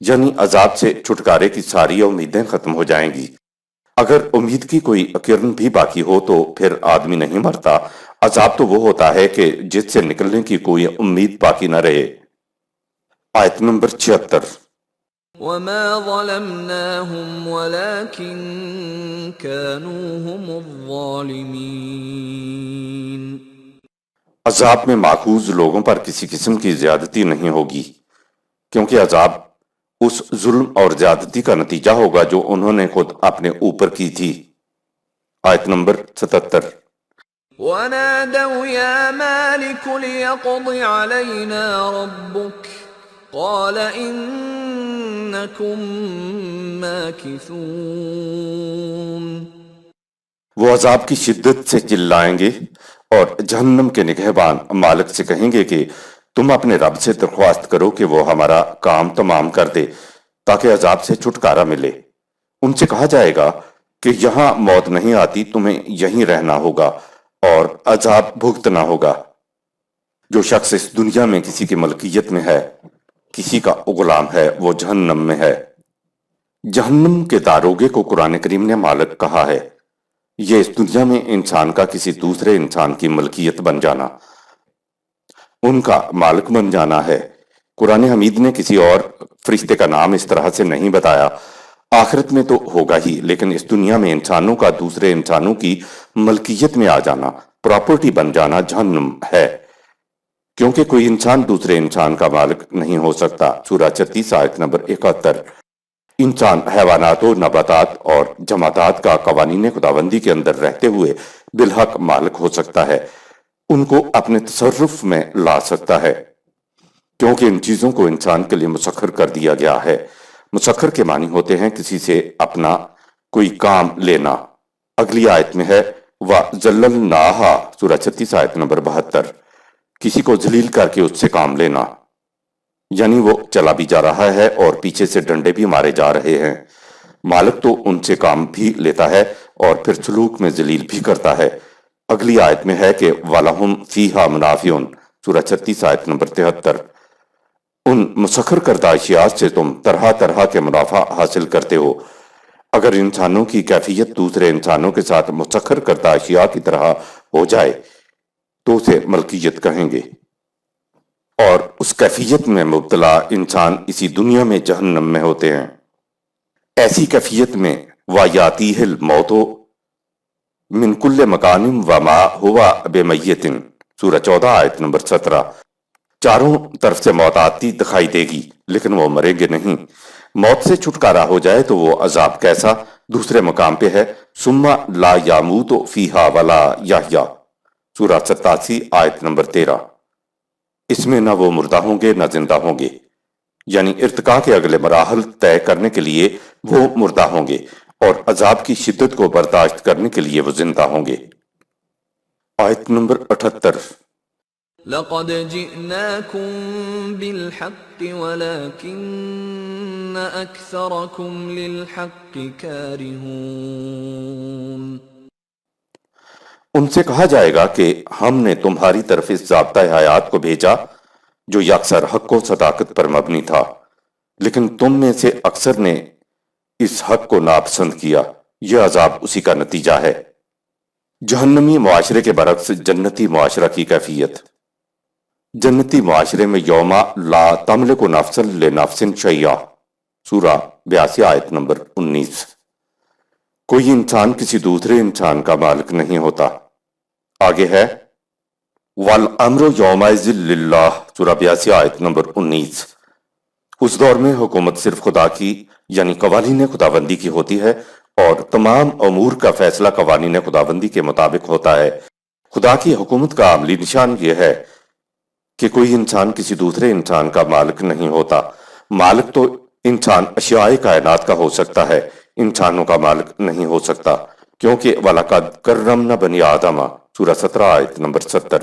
یعنی عذاب سے چھٹکارے کی ساری امیدیں ختم ہو جائیں گی۔ اگر امید کی کوئی کرن بھی باقی ہو تو پھر آدمی نہیں مرتا۔ عذاب تو وہ ہوتا ہے کہ جس سے نکلنے کی کوئی امید باقی نہ رہے۔ آیت نمبر 76، وما ظلمناهم ولكن كانوا هم الظالمين، عذاب میں ماخوذ لوگوں پر کسی قسم کی زیادتی نہیں ہوگی، کیونکہ عذاب اس ظلم اور زیادتی کا نتیجہ ہوگا جو انہوں نے خود اپنے اوپر کی تھی۔ آیت نمبر 77، ونادوا يا مالك ليقض علينا ربك قال إنكم ماكثون، وہ عذاب کی شدت سے چلائیں گے اور جہنم کے نگہبان مالک سے کہیں گے کہ تم اپنے رب سے درخواست کرو کہ وہ ہمارا کام تمام کر دے تاکہ عذاب سے چھٹکارا ملے۔ ان سے کہا جائے گا کہ یہاں موت نہیں آتی، تمہیں یہیں رہنا ہوگا اور عذاب بھگتنا ہوگا۔ جو شخص اس دنیا میں کسی کی ملکیت میں ہے، کسی کا غلام ہے، وہ جہنم میں ہے۔ جہنم کے داروغے کو قرآن کریم نے مالک کہا ہے۔ یہ اس دنیا میں انسان کا کسی دوسرے انسان کی ملکیت بن جانا، ان کا مالک بن جانا ہے۔ قرآن حمید نے کسی اور فرشتے کا نام اس طرح سے نہیں بتایا، آخرت میں تو ہوگا ہی، لیکن اس دنیا میں انسانوں کا دوسرے انسانوں کی ملکیت میں آ جانا، پراپرٹی بن جانا جہنم ہے، کیونکہ کوئی انسان دوسرے انسان کا مالک نہیں ہو سکتا۔ سورہ 36 آیت نمبر 71۔ انسان حیوانات و نباتات اور جمادات کا قوانین خداوندی کے اندر رہتے ہوئے بالحق مالک ہو سکتا ہے، ان کو اپنے تصرف میں لا سکتا ہے، کیونکہ ان چیزوں کو انسان کے لیے مسخر کر دیا گیا ہے۔ مسخر کے معنی ہوتے ہیں کسی سے اپنا کوئی کام لینا۔ اگلی آیت میں ہے وَذَلَّلْنَاهَا، سورہ 36 آیت نمبر 72، کسی کو ذلیل کر کے اس سے کام لینا، یعنی وہ چلا بھی جا رہا ہے اور پیچھے سے ڈنڈے بھی مارے جا رہے ہیں۔ مالک تو ان سے کام بھی لیتا ہے اور پھر سلوک میں ذلیل بھی کرتا ہے۔ اگلی آیت میں ہے کہ وَلَهُمْ فِيهَا مُنَافِعٌ سورہ 36 آیت نمبر 73۔ ان مسخر کردہ اشیاء سے تم طرح طرح کے منافع حاصل کرتے ہو۔ اگر انسانوں کی کیفیت دوسرے انسانوں کے ساتھ مسخر کردہ اشیاء کی طرح ہو جائے تو اسے ملکیت کہیں گے، اور اس کیفیت میں مبتلا انسان اسی دنیا میں جہنم میں ہوتے ہیں۔ ایسی کیفیت میں وَيَأْتِيهِ الْمَوْتُ مِنْ كُلِّ مَكَانٍ وَمَا هُوَ بِمَيِّتٍ سورہ 14 آیت نمبر 17۔ چاروں طرف سے موت آتی دکھائی دے گی لیکن وہ مریں گے نہیں۔ موت سے چھٹکارا ہو جائے تو وہ عذاب کیسا دوسرے مقام پہ ہے، ثُمَّ لَا يَمُوتُ فِيهَا وَلَا يَحْيَا سورہ 87 آیت نمبر 13۔ اس میں نہ وہ مردہ ہوں گے نہ زندہ ہوں گے، یعنی ارتقاء کے اگلے مراحل طے کرنے کے لیے وہ مردہ ہوں گے اور عذاب کی شدت کو برداشت کرنے کے لیے وہ زندہ ہوں گے۔ آیت نمبر 78۔ لقد جئناكم بالحق ولكن أكثركم للحق كارهون۔ ان سے کہا جائے گا کہ ہم نے تمہاری طرف اس ضابطۂ حیات کو بھیجا جو یکسر حق و صداقت پر مبنی تھا، لیکن تم میں سے اکثر نے اس حق کو ناپسند کیا۔ یہ عذاب اسی کا نتیجہ ہے۔ جہنمی معاشرے کے برعکس جنتی معاشرہ کی کیفیت۔ جنتی معاشرے میں یوم لا تملک نفس لنفس شیئا سورہ 82 آیت نمبر 19۔ کوئی انسان کسی دوسرے انسان کا مالک نہیں ہوتا۔ آگے ہے وَالْأَمْرُ يَوْمَئِذٍ لِلَّهِ سورہ 82 آیت نمبر 19۔ اس دور میں حکومت صرف خدا کی یعنی قوانین خداوندی کی ہوتی ہے اور تمام امور کا فیصلہ قوانین خداوندی کے مطابق ہوتا ہے۔ خدا کی حکومت کا عملی نشان یہ ہے کہ کوئی انسان کسی دوسرے انسان کا مالک نہیں ہوتا۔ مالک تو انسان اشیاء کائنات کا ہو سکتا ہے، انسانوں کا مالک نہیں ہو سکتا، کیونکہ وَلَقَدْ كَرَّمْنَا بَنِي آدَمَ سورہ 17 آیت نمبر 70۔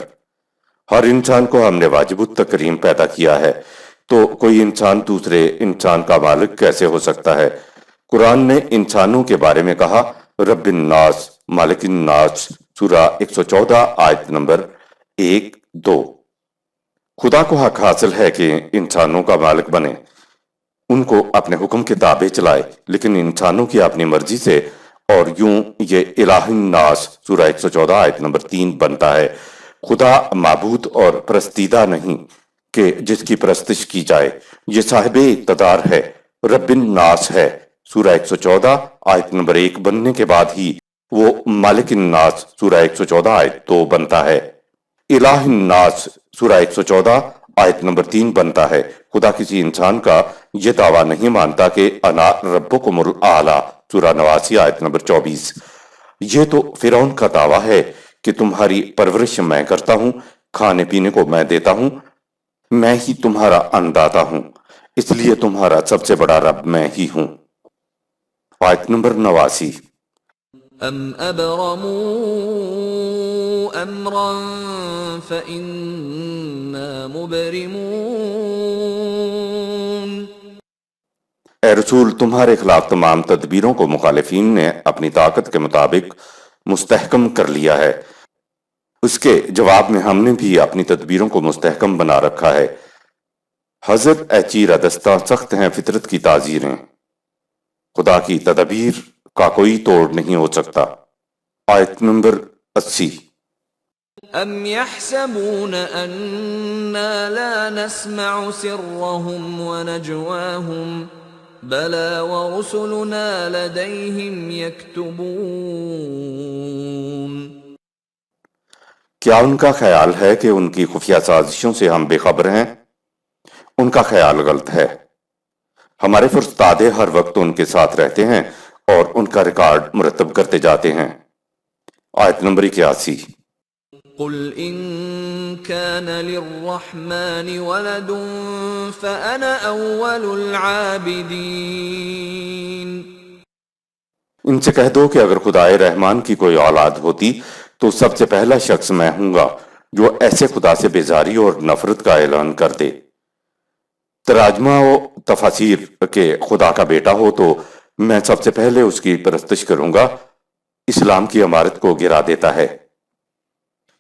ہر انسان کو ہم نے واجب التکریم پیدا کیا ہے، تو کوئی انسان دوسرے انسان کا مالک کیسے ہو سکتا ہے؟ قرآن نے انسانوں کے بارے میں کہا رب الناس مالک الناس سورہ 114 آیت نمبر 1-2۔ خدا کو حق حاصل ہے کہ انسانوں کا مالک بنے، ان کو اپنے حکم کے تابع چلائے، لیکن انسانوں کی اپنی مرضی سے، اور یوں یہ الہ الناس سورہ 114 آیت نمبر 3 بنتا ہے۔ خدا معبود اور پرستیدہ نہیں کہ جس کی پرستش کی جائے، یہ صاحب اقتدار ہے، رب الناس ہے۔ سورہ 114 آیت نمبر 1 بننے کے بعد ہی وہ مالک الناس سورہ 114 آیت 2 بنتا ہے۔ الہ الناس سورہ 114 آیت نمبر 3 بنتا ہے۔ خدا کسی انسان کا یہ دعویٰ نہیں مانتا کہ انا ربکم الاعلی سورہ 89 آیت نمبر 24۔ یہ تو فرعون کا دعویٰ ہے کہ تمہاری پرورش میں کرتا ہوں، کھانے پینے کو میں دیتا ہوں، میں ہی تمہارا انداتا ہوں، اس لیے تمہارا سب سے بڑا رب میں ہی ہوں۔ آیت نمبر 89۔ ام ابرموا امرا فإنا مبرمون۔ اے رسول، تمہارے خلاف تمام تدبیروں کو مخالفین نے اپنی طاقت کے مطابق مستحکم کر لیا ہے۔ اس کے جواب میں ہم نے بھی اپنی تدبیروں کو مستحکم بنا رکھا ہے۔ حضرت اے چیرہ دستہ سخت ہیں فطرت کی تعزیریں، خدا کی تدبیر کا کوئی توڑ نہیں ہو سکتا۔ آیت نمبر 80۔ ام يحسبون اننا لا نسمع سرهم ونجواهم بلى ورسلنا لديهم يكتبون۔ کیا ان کا خیال ہے کہ ان کی خفیہ سازشوں سے ہم بے خبر ہیں؟ ان کا خیال غلط ہے۔ ہمارے فرستادے ہر وقت ان کے ساتھ رہتے ہیں اور ان کا ریکارڈ مرتب کرتے جاتے ہیں۔ آیت نمبر 81۔ قل ان كان للرحمن ولد فانا اول العابدين۔ ان سے کہہ دو کہ اگر خدائے رحمان کی کوئی اولاد ہوتی تو سب سے پہلا شخص میں ہوں گا جو ایسے خدا سے بیزاری اور نفرت کا اعلان کر دے۔ تراجمہ و تفاسیر کہ خدا کا بیٹا ہو تو میں سب سے پہلے اس کی پرستش کروں گا، اسلام کی عمارت کو گرا دیتا ہے۔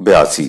82।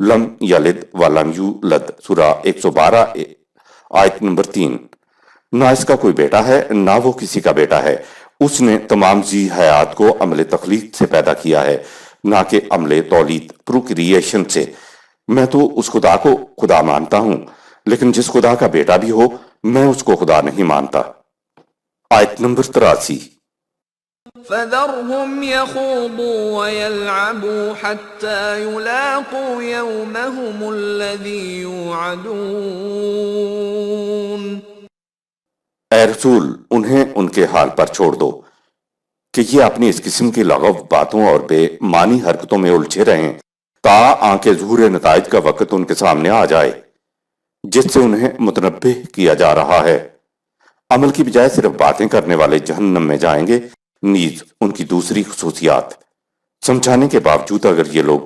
لم یلد ولم یولد سورہ 112 آیت نمبر 3۔ نہ اس کا کوئی بیٹا ہے نہ وہ کسی کا بیٹا ہے، اس نے تمام ذی حیات کو عمل تخلیق سے پیدا کیا ہے، نہ کہ عمل تولید پروکریشن سے۔ میں تو اس خدا کو خدا مانتا ہوں، لیکن جس خدا کا بیٹا بھی ہو میں اس کو خدا نہیں مانتا۔ آیت نمبر 83۔ فذرهم يخوضوا ويلعبوا حتى يلاقوا يومهم الذي يوعدون۔ اے رسول انہیں ان کے حال پر چھوڑ دو کہ یہ اپنی اس قسم کی لغو باتوں اور بے معنی حرکتوں میں الجھے رہیں تا آنکھ ظہور نتائج کا وقت ان کے سامنے آ جائے جس سے انہیں متنبہ کیا جا رہا ہے۔ عمل کی بجائے صرف باتیں کرنے والے جہنم میں جائیں گے۔ نیز ان کی دوسری خصوصیات سمجھانے کے باوجود اگر یہ لوگ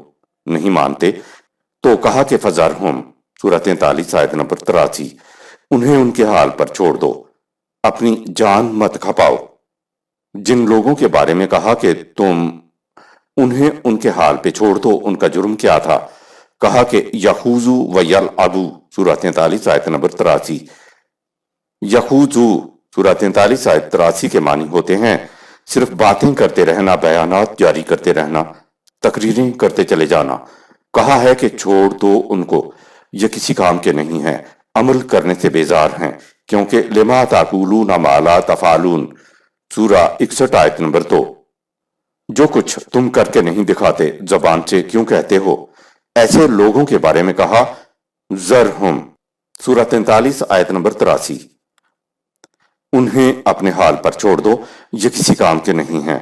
نہیں مانتے تو کہا کہ فذرہم سورہ 43 آیت نمبر 83، انہیں ان کے حال پر چھوڑ دو، اپنی جان مت کھپاؤ۔ جن لوگوں کے بارے میں کہا کہ تم انہیں ان کے حال پہ چھوڑ دو، ان کا جرم کیا تھا؟ کہا کہ یخوضو و یلعبو سورہ 43 آیت نمبر 83۔ یخوضو سورہ 43 آیت 83 کے معنی ہوتے ہیں صرف باتیں کرتے رہنا، بیانات جاری کرتے رہنا، تقریریں کرتے چلے جانا۔ کہا ہے کہ چھوڑ دو ان کو، یہ کسی کام کے نہیں ہیں، عمل کرنے سے بیزار ہیں، کیونکہ لما تاکولون ما لا تفعلون سورہ 61 آیت نمبر 2۔ جو کچھ تم کر کے نہیں دکھاتے زبان سے کیوں کہتے ہو؟ ایسے لوگوں کے بارے میں کہا ذرہم سورہ 43 آیت نمبر 83، انہیں اپنے حال پر چھوڑ دو، یہ کسی کام کے نہیں ہیں۔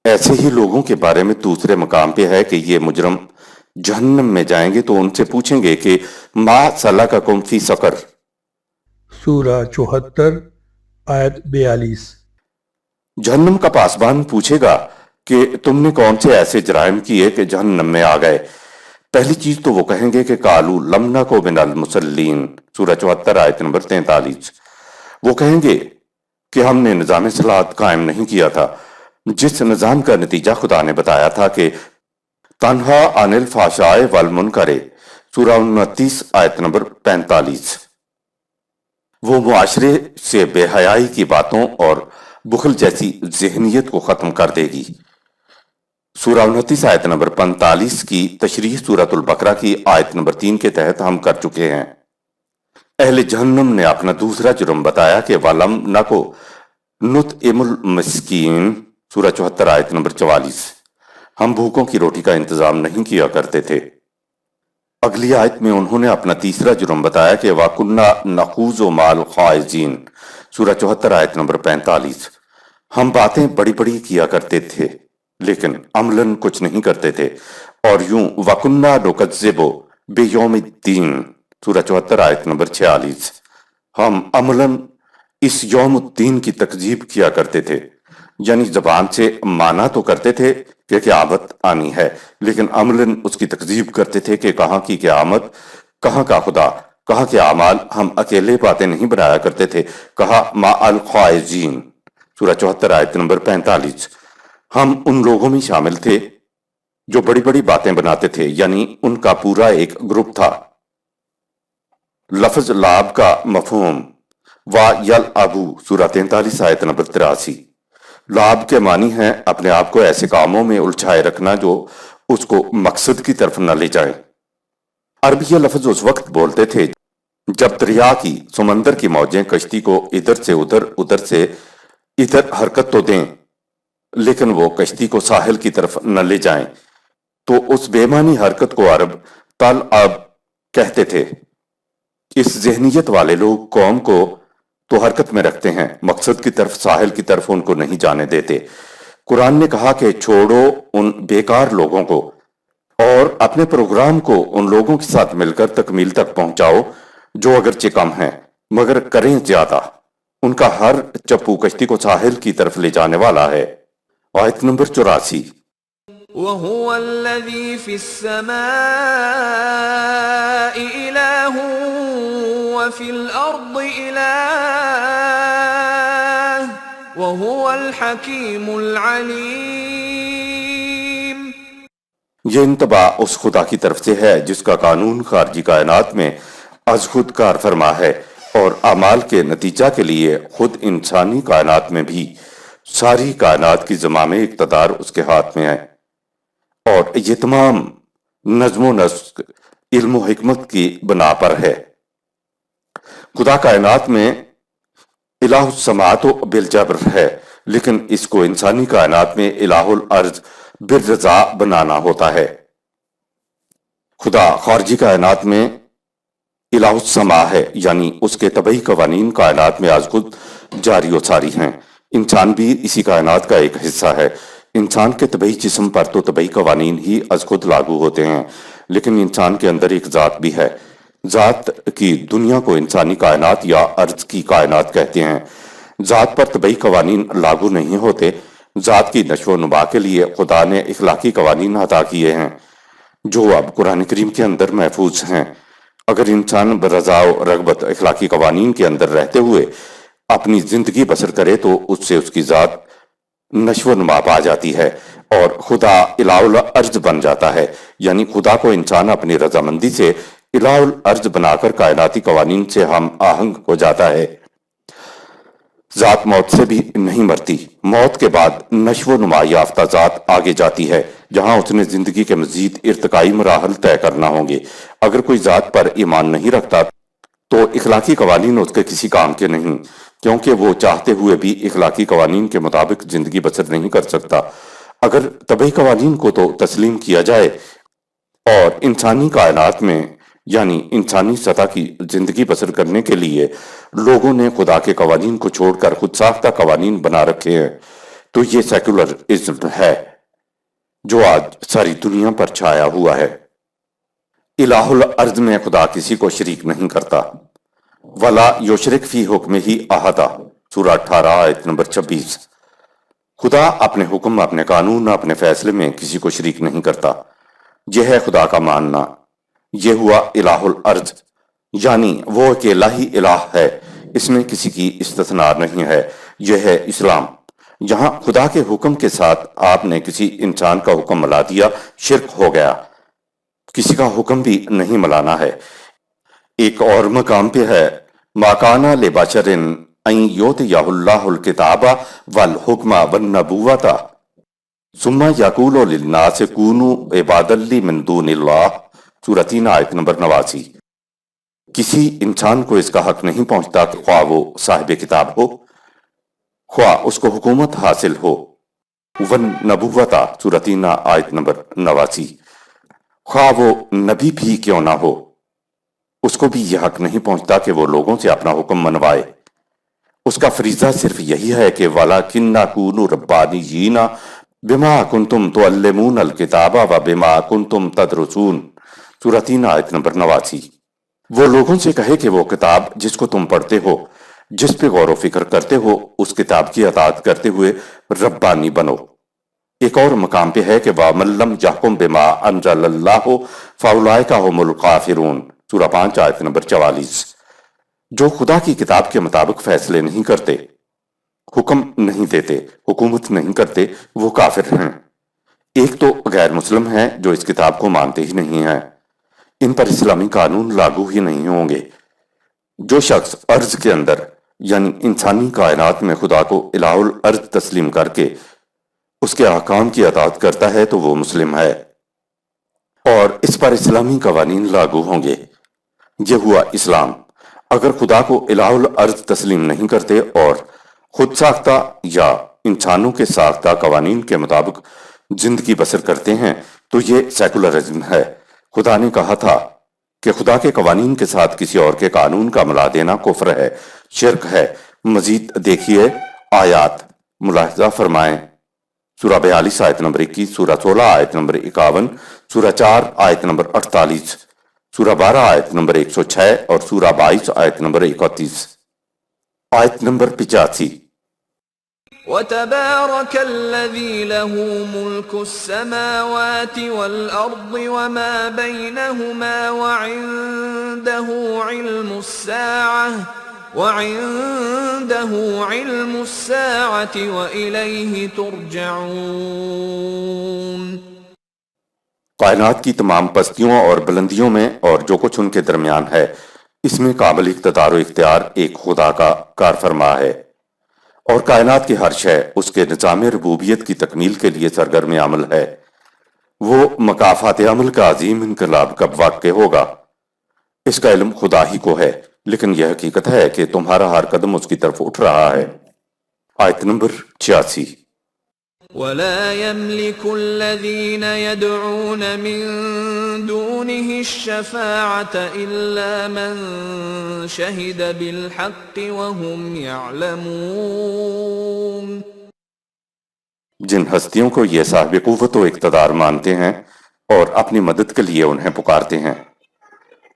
ایسے ہی لوگوں کے بارے میں دوسرے مقام پہ ہے کہ یہ مجرم جہنم میں جائیں گے تو ان سے پوچھیں گے کہ ما سلککم فی سقر سورہ 74 آیت 42۔ جہنم کا پاسبان پوچھے گا کہ تم نے کون سے ایسے جرائم کیے کہ جہنم میں آ گئے؟ پہلی چیز تو وہ کہیں گے کہ قالوا لم نک من المصلین سورہ 74 آیت نمبر 43۔ وہ کہیں گے کہ ہم نے نظام صلاۃ قائم نہیں کیا تھا، جس نظام کا نتیجہ خدا نے بتایا تھا کہ تنہا عن الفحشاء والمنکر سورہ 29 آیت نمبر 45۔ وہ معاشرے سے بے حیائی کی باتوں اور بخل جیسی ذہنیت کو ختم کر دے گی۔ سورہ 29 آیت نمبر 45 کی تشریح سورۃ البقرہ کی آیت نمبر 3 کے تحت ہم کر چکے ہیں۔ اہل جہنم نے اپنا دوسرا جرم بتایا کہ وَلَمْ نَكُ نُطْعِمُ الْمِسْكِينَ سورہ 74 آیت نمبر 44، ہم بھوکوں کی روٹی کا انتظام نہیں کیا کرتے تھے۔ اگلی آیت میں انہوں نے اپنا تیسرا جرم بتایا کہ وَكُنَّا نَخُوضُ مَعَ الْخَائِضِينَ سورہ 74 آیت نمبر 45، ہم باتیں بڑی بڑی کیا کرتے تھے لیکن عملاً کچھ نہیں کرتے تھے۔ اور یوں وَكُنَّا نُكَذِّبُ بِيَوْمِ الدِّينِ سورہ 74 آیت نمبر 46، ہم عملاً اس یوم الدین کی تکذیب کیا کرتے تھے، یعنی زبان سے مانا تو کرتے تھے کہ قیامت آنی ہے، لیکن عملاً اس کی تکذیب کرتے تھے کہ کہاں کی قیامت، کہاں کا خدا، کہاں کے اعمال، ہم اکیلے باتیں نہیں بنایا کرتے تھے۔ کہا مع الخائضین سورہ 74 آیت نمبر 45، ہم ان لوگوں میں شامل تھے جو بڑی بڑی باتیں بناتے تھے، یعنی ان کا پورا ایک گروپ تھا۔ لفظ لعب کا مفہوم وَيَلْعَبُ سورہ 43 آیت نمبر 83، لعب کے معنی ہے اپنے آپ کو ایسے کاموں میں الجھائے رکھنا جو اس کو مقصد کی طرف نہ لے جائیں۔ عرب یہ لفظ اس وقت بولتے تھے جب دریا کی، سمندر کی موجیں کشتی کو ادھر سے ادھر، ادھر سے ادھر حرکت تو دیں لیکن وہ کشتی کو ساحل کی طرف نہ لے جائیں، تو اس بے معنی حرکت کو عرب تلعب کہتے تھے۔ اس ذہنیت والے لوگ قوم کو تو حرکت میں رکھتے ہیں، مقصد کی طرف، ساحل کی طرف ان کو نہیں جانے دیتے۔ قرآن نے کہا کہ چھوڑو ان بیکار لوگوں کو اور اپنے پروگرام کو ان لوگوں کے ساتھ مل کر تکمیل تک پہنچاؤ جو اگرچہ کم ہیں مگر کریں زیادہ۔ ان کا ہر چپو کشتی کو ساحل کی طرف لے جانے والا ہے۔ آیت نمبر 84۔ وَهُوَ الَّذِي فِي السَّمَاءِ إِلَٰهٌ وَفِي الْأَرْضِ إِلَٰهٌ وَهُوَ الْحَكِيمُ الْعَلِيمُ۔ یہ انتباہ اس خدا کی طرف سے ہے جس کا قانون خارجی کائنات میں از خود کار فرما ہے، اور اعمال کے نتیجہ کے لیے خود انسانی کائنات میں بھی ساری کائنات کی زمام اقتدار اس کے ہاتھ میں ہے، اور یہ تمام نظم و نسق علم و حکمت کی بنا پر ہے۔ خدا کائنات میں الہ السماوات بالجبر ہے، لیکن اس کو انسانی کائنات میں الہ الارض بالرضا بنانا ہوتا ہے۔ خدا خارجی کائنات میں الہ السما ہے، یعنی اس کے طبعی قوانین کائنات میں از خود جاری و ساری ہیں۔ انسان بھی اسی کائنات کا ایک حصہ ہے۔ انسان کے طبعی جسم پر تو طبعی قوانین ہی از خود لاگو ہوتے ہیں، لیکن انسان کے اندر ایک ذات بھی ہے۔ ذات کی دنیا کو انسانی کائنات یا ارض کی کائنات کہتے ہیں۔ ذات پر طبعی قوانین لاگو نہیں ہوتے۔ ذات کی نشو و نما کے لیے خدا نے اخلاقی قوانین عطا کیے ہیں، جو اب قرآن کریم کے اندر محفوظ ہیں۔ اگر انسان برضا و رغبت اخلاقی قوانین کے اندر رہتے ہوئے اپنی زندگی بسر کرے تو اس سے اس کی ذات نشو و نما پا جاتی ہے اور خدا الہ الارض بن جاتا ہے، یعنی خدا کو انسان اپنی رضامندی سے الہ الارض بنا کر کائناتی قوانین سے ہم آہنگ ہو جاتا ہے۔ ذات موت سے بھی نہیں مرتی۔ موت کے بعد نشو و نما یافتہ ذات آگے جاتی ہے، جہاں اس نے زندگی کے مزید ارتقائی مراحل طے کرنا ہوں گے۔ اگر کوئی ذات پر ایمان نہیں رکھتا تو اخلاقی قوانین اس کے کسی کام کے نہیں، کیونکہ وہ چاہتے ہوئے بھی اخلاقی قوانین کے مطابق زندگی بسر نہیں کر سکتا۔ اگر طبعی قوانین کو تو تسلیم کیا جائے اور انسانی کائنات میں یعنی انسانی سطح کی زندگی بسر کرنے کے لیے لوگوں نے خدا کے قوانین کو چھوڑ کر خود ساختہ قوانین بنا رکھے ہیں، تو یہ سیکولرزم ہے جو آج ساری دنیا پر چھایا ہوا ہے۔ الہ الارض میں خدا کسی کو شریک نہیں کرتا۔ وَلَا يُشْرِكْ فِي حُكْمِهِ أَحَدًا، سورہ 18 آیت نمبر 26۔ خدا اپنے حکم، اپنے قانون، اپنے فیصلے میں کسی کو شریک نہیں کرتا۔ یہ ہے خدا کا ماننا۔ یہ ہوا الہ الارض، یعنی وہ اکیلا ہی الہ ہے، اس میں کسی کی استثناء نہیں ہے۔ یہ ہے اسلام۔ جہاں خدا کے حکم کے ساتھ آپ نے کسی انسان کا حکم ملا دیا، شرک ہو گیا۔ کسی کا حکم بھی نہیں ملانا ہے۔ ایک اور مقام پہ ہے مَا كَانَ لِبَشَرٍ أَن يُؤْتِيَهُ اللَّهُ الْكِتَابَ وَالْحُكْمَ وَالنُّبُوَّةَ ثُمَّ يَقُولُ لِلنَّاسِ كُونُوا عِبَادًا لِّي مِن دُونِ اللَّهِ، سورہ 3 آیت نمبر 89۔ کسی انسان کو اس کا حق نہیں پہنچتا کہ خواہ وہ صاحب کتاب ہو، خواہ اس کو حکومت حاصل ہو، وَالنُّبُوَّةَ، سورہ 3 آیت نمبر 89۔ خواہ وہ نبی بھی کیوں نہ ہو، اس کو بھی یہ حق نہیں پہنچتا کہ وہ لوگوں سے اپنا حکم منوائے۔ اس کا فریضہ صرف یہی ہے کہ وَلَٰكِنَّ كُونُوا رَبَّانِيِّينَ بِمَا كُنتُمْ تُعَلِّمُونَ الْكِتَابَ وَبِمَا كُنتُمْ تَدْرُسُونَ، سورہ 3 آیت نمبر 89۔ وہ لوگوں سے کہے کہ وہ کتاب جس کو تم پڑھتے ہو، جس پہ غور و فکر کرتے ہو، اس کتاب کی اطاعت کرتے ہوئے ربانی بنو۔ ایک اور مقام پہ ہے کہ وَمَن لَّمْ يَحْكُم بِمَا أَنزَلَ اللَّهُ فَأُولَٰئِكَ هُمُ الْكَافِرُونَ، سورہ 5 آیت نمبر 44۔ جو خدا کی کتاب کے مطابق فیصلے نہیں کرتے، حکم نہیں دیتے، حکومت نہیں کرتے، وہ کافر ہیں۔ ایک تو غیر مسلم ہیں جو اس کتاب کو مانتے ہی نہیں ہیں، ان پر اسلامی قانون لاگو ہی نہیں ہوں گے۔ جو شخص ارض کے اندر یعنی انسانی کائنات میں خدا کو الہ الارض تسلیم کر کے اس کے احکام کی اطاعت کرتا ہے تو وہ مسلم ہے، اور اس پر اسلامی قوانین لاگو ہوں گے۔ یہ ہوا اسلام۔ اگر خدا کو الہ الارض تسلیم نہیں کرتے اور خود ساختہ یا انسانوں کے ساختہ قوانین کے مطابق زندگی بسر کرتے ہیں تو یہ سیکولرزم ہے۔ خدا نے کہا تھا کہ خدا کے قوانین کے ساتھ کسی اور کے قانون کا ملا دینا کفر ہے، شرک ہے۔ مزید دیکھیے آیات، ملاحظہ فرمائیں۔ سورہ 42 آیت نمبر 21، سورہ 16 آیت نمبر 51، سورہ 4 آیت نمبر 48، سورہ 12 آیت نمبر 106 اور سورہ 22 آیت نمبر 31۔ آیت نمبر 85۔ وَتَبَارَكَ الَّذِي لَهُ مُلْكُ السَّمَاوَاتِ وَالْأَرْضِ وَمَا بَيْنَهُمَا وَعِندَهُ عِلْمُ السَّاعَةِ وَإِلَيْهِ تُرْجَعُونَ۔ کائنات کی تمام پستیوں اور بلندیوں میں اور جو کچھ ان کے درمیان ہے، اس میں کامل اقتدار و اختیار ایک خدا کا کار فرما ہے، اور کائنات کی ہر شے اس کے نظام ربوبیت کی تکمیل کے لیے سرگرم عمل ہے۔ وہ مکافات عمل کا عظیم انقلاب کب واقع ہوگا، اس کا علم خدا ہی کو ہے، لیکن یہ حقیقت ہے کہ تمہارا ہر قدم اس کی طرف اٹھ رہا ہے۔ آیت نمبر 86۔ ولا يملك الذين يدعون من دونه الشفاعة إلا من شهد بالحق وهم يعلمون۔ جن ہستیوں کو یہ صاحب قوت و اقتدار مانتے ہیں اور اپنی مدد کے لیے انہیں پکارتے ہیں،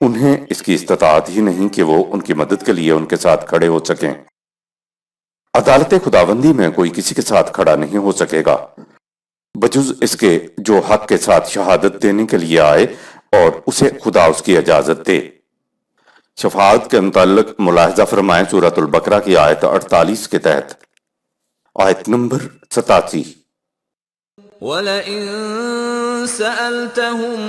انہیں اس کی استطاعت ہی نہیں کہ وہ ان کی مدد کے لیے ان کے ساتھ کھڑے ہو سکیں۔ عدالت خداوندی میں کوئی کسی کے ساتھ کھڑا نہیں ہو سکے گا بجز اس کے جو حق کے ساتھ شہادت دینے کے لیے آئے اور اسے خدا اس کی اجازت دے۔ شفاعت کے متعلق ملاحظہ فرمائیں سورۃ البقرہ کی آیت 48 کے تحت۔ آیت نمبر 87۔ وَلَئِن سَأَلْتَهُم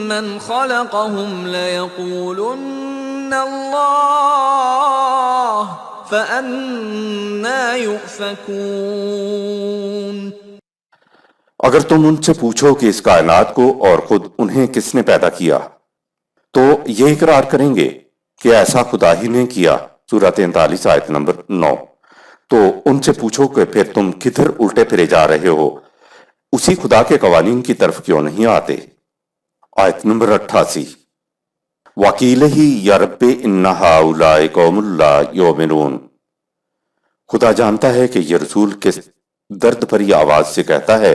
مَّنْ خَلَقَهُمْ لَيَقُولُنَّ اللَّهُ فَأَنَّىٰ يُؤْفَكُونَ۔ اگر تم ان سے پوچھو کہ اس کائنات کو اور خود انہیں کس نے پیدا کیا، تو یہ اقرار کریں گے کہ ایسا خدا ہی نے کیا، سورۃ 39 آیت نمبر 9۔ تو ان سے پوچھو کہ پھر تم کدھر الٹے پھرے جا رہے ہو، اسی خدا کے قوانین کی طرف کیوں نہیں آتے؟ آیت نمبر 88۔ وَقِيلَهِ يَا رَبِّ إِنَّ هَٰؤُلَاءِ قَوْمٌ لَا يُؤْمِنُونَ۔ خدا جانتا ہے کہ یہ رسول کس درد بھری آواز سے کہتا ہے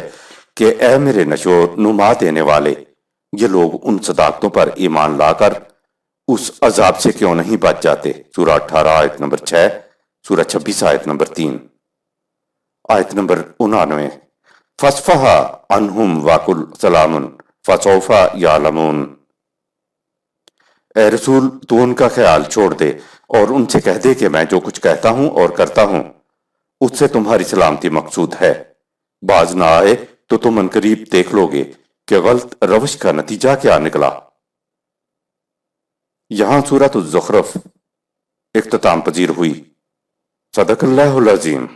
کہ اے میرے نشو نما دینے والے، یہ لوگ ان صداقتوں پر ایمان لا کر اس عذاب سے کیوں نہیں بچ جاتے، سورہ 18 آیت نمبر 6، سورہ 26 آیت نمبر 3۔ آیت نمبر 99۔ فَاصْفَحْ عَنْهُمْ وَقُلْ سَلَامٌ فَسَوْفَ يَعْلَمُونَ۔ اے رسول تو ان کا خیال چھوڑ دے اور ان سے کہہ دے کہ میں جو کچھ کہتا ہوں اور کرتا ہوں اس سے تمہاری سلامتی مقصود ہے، باز نہ آئے تو تم عنقریب دیکھ لو گے کہ غلط روش کا نتیجہ کیا نکلا۔ یہاں سورۃ الزخرف اختتام پذیر ہوئی۔ صدق اللہ العظیم۔